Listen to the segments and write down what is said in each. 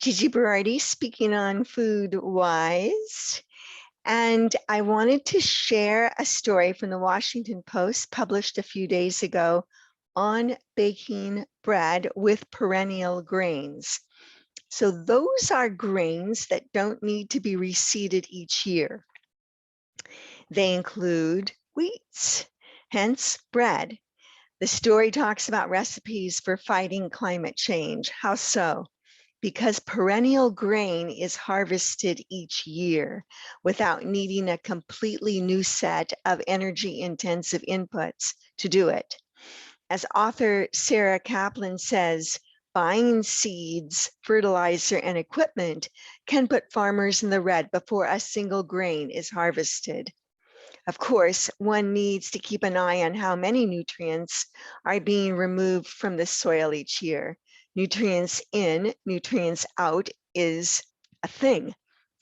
Gigi Berardi speaking on FoodWISE. And I wanted to share a story from the Washington Post published a few days ago on baking bread with perennial grains. So those are grains that don't need to be reseeded each year. They include wheats, hence bread. The story talks about recipes for fighting climate change. How so? Because perennial grain is harvested each year without needing a completely new set of energy-intensive inputs to do it. As author Sarah Kaplan says, buying seeds, fertilizer, and equipment can put farmers in the red before a single grain is harvested. Of course, one needs to keep an eye on how many nutrients are being removed from the soil each year. Nutrients in, nutrients out is a thing.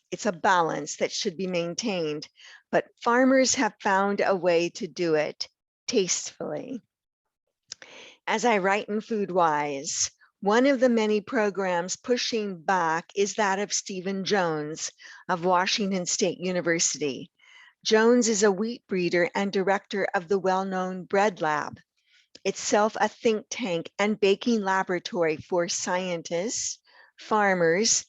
It's a balance that should be maintained, but farmers have found a way to do it tastefully. As I write in FoodWISE, one of the many programs pushing back is that of Stephen Jones of Washington State University. Jones is a wheat breeder and director of the well-known Bread Lab, itself a think tank and baking laboratory for scientists, farmers,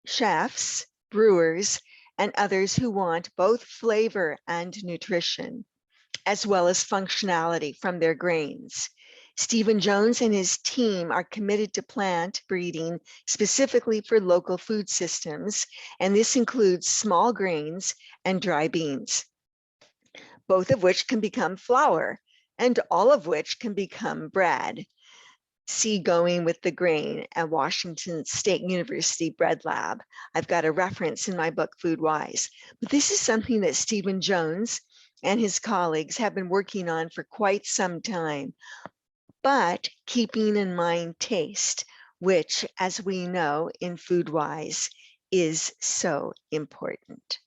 chefs, brewers, and others who want both flavor and nutrition, as well as functionality from their grains. Stephen Jones and his team are committed to plant breeding specifically for local food systems, and this includes small grains and dry beans, both of which can become flour, and all of which can become bread. See Going with the Grain at Washington State University Bread Lab. I've got a reference in my book, FoodWISE. But this is something that Stephen Jones and his colleagues have been working on for quite some time, but keeping in mind taste, which, as we know in FoodWISE, is so important.